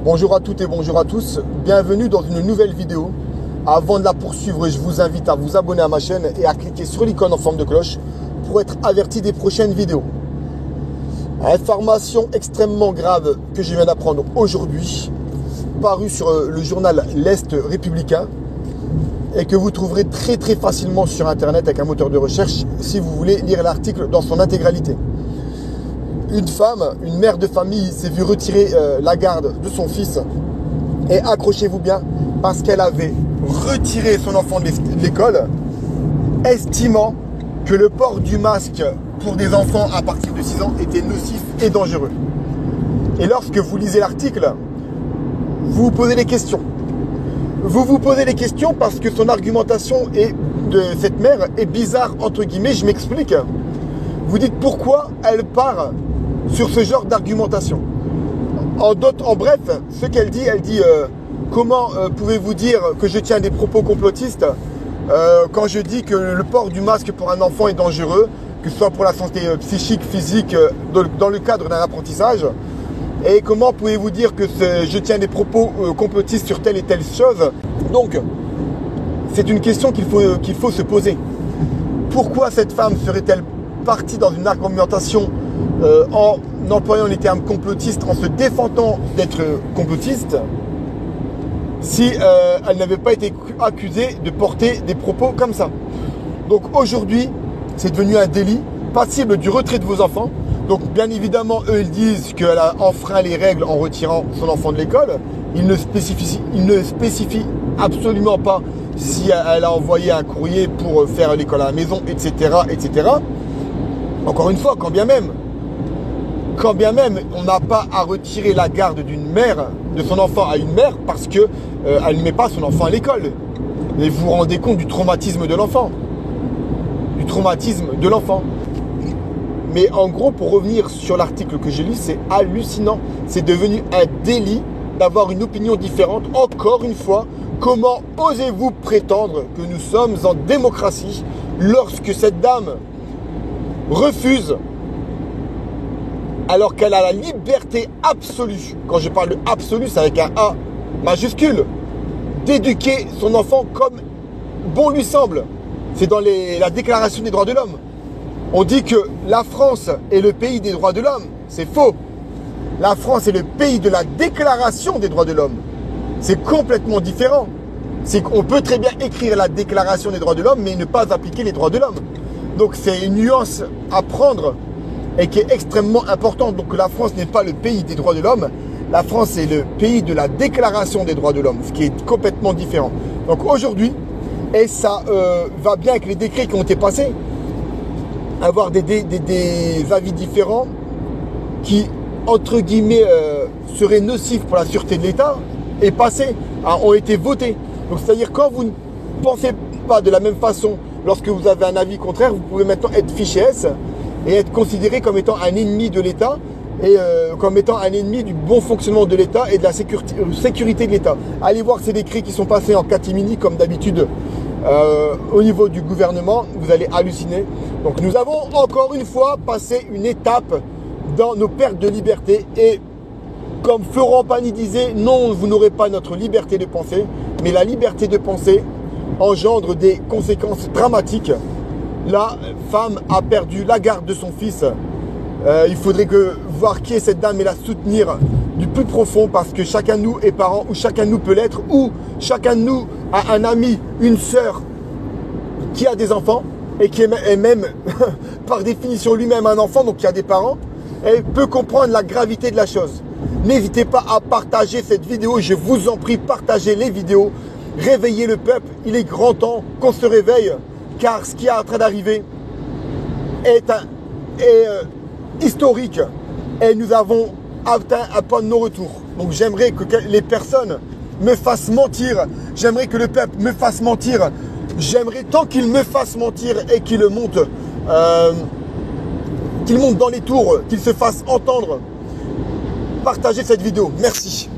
Bonjour à toutes et bonjour à tous, bienvenue dans une nouvelle vidéo. Avant de la poursuivre, je vous invite à vous abonner à ma chaîne et à cliquer sur l'icône en forme de cloche pour être averti des prochaines vidéos. Information extrêmement grave que je viens d'apprendre aujourd'hui, parue sur le journal L'Est républicain et que vous trouverez très facilement sur internet avec un moteur de recherche si vous voulez lire l'article dans son intégralité. Une femme, une mère de famille s'est vue retirer la garde de son fils et accrochez-vous bien parce qu'elle avait retiré son enfant de l'école estimant que le port du masque pour des enfants à partir de 6 ans était nocif et dangereux. Et lorsque vous lisez l'article, vous vous posez des questions. Vous vous posez des questions parce que son argumentation de cette mère est bizarre entre guillemets, je m'explique. Vous dites pourquoi elle part sur ce genre d'argumentation. En bref, ce qu'elle dit, comment pouvez-vous dire que je tiens des propos complotistes quand je dis que le port du masque pour un enfant est dangereux, que ce soit pour la santé psychique, physique, dans le cadre d'un apprentissage. Et comment pouvez-vous dire que je tiens des propos complotistes sur telle et telle chose? Donc, c'est une question qu'il faut se poser. Pourquoi cette femme serait-elle partie dans une argumentation en employant les termes complotistes, en se défendant d'être complotiste, si elle n'avait pas été accusée de porter des propos comme ça? Donc aujourd'hui, c'est devenu un délit passible du retrait de vos enfants. Donc bien évidemment, eux, ils disent qu'elle a enfreint les règles en retirant son enfant de l'école. Ils ne spécifient absolument pas si elle a envoyé un courrier pour faire l'école à la maison, etc., etc. Encore une fois, quand bien même, on n'a pas à retirer la garde d'une mère, de son enfant à une mère, parce que elle ne met pas son enfant à l'école. Et vous vous rendez compte du traumatisme de l'enfant. Mais en gros, pour revenir sur l'article que j'ai lu, c'est hallucinant. C'est devenu un délit d'avoir une opinion différente. Encore une fois, comment osez-vous prétendre que nous sommes en démocratie lorsque cette dame refuse, alors qu'elle a la liberté absolue, quand je parle de absolu, c'est avec un A majuscule, d'éduquer son enfant comme bon lui semble. C'est dans la Déclaration des droits de l'homme. On dit que la France est le pays des droits de l'homme. C'est faux. La France est le pays de la Déclaration des droits de l'homme. C'est complètement différent. C'est qu'on peut très bien écrire la Déclaration des droits de l'homme, mais ne pas appliquer les droits de l'homme. Donc c'est une nuance à prendre et qui est extrêmement importante. Donc la France n'est pas le pays des droits de l'homme. La France est le pays de la Déclaration des droits de l'homme, ce qui est complètement différent. Donc aujourd'hui, et ça va bien avec les décrets qui ont été passés, avoir des avis différents qui, entre guillemets, seraient nocifs pour la sûreté de l'État et passés, ont été votés. Donc c'est-à-dire quand vous ne pensez pas de la même façon, lorsque vous avez un avis contraire, vous pouvez maintenant être fiché S et être considéré comme étant un ennemi de l'État et comme étant un ennemi du bon fonctionnement de l'État et de la sécurité de l'État. Allez voir ces décrets qui sont passés en catimini comme d'habitude au niveau du gouvernement, vous allez halluciner. Donc nous avons encore une fois passé une étape dans nos pertes de liberté et comme Florent Pagny disait, non, vous n'aurez pas notre liberté de penser, mais la liberté de penser engendre des conséquences dramatiques. La femme a perdu la garde de son fils. Il faudrait voir qui est cette dame et la soutenir du plus profond parce que chacun de nous est parent ou chacun de nous peut l'être ou chacun de nous a un ami, une sœur qui a des enfants et qui est même par définition lui-même un enfant, donc qui a des parents et peut comprendre la gravité de la chose. N'hésitez pas à partager cette vidéo, je vous en prie, partagez les vidéos, réveillez le peuple, il est grand temps qu'on se réveille car ce qui est en train d'arriver est historique et nous avons atteint un point de non-retour. Donc j'aimerais que les personnes me fassent mentir, j'aimerais que le peuple me fasse mentir, j'aimerais tant qu'il me fasse mentir et qu'il monte dans les tours, qu'il se fasse entendre. Partagez cette vidéo, merci.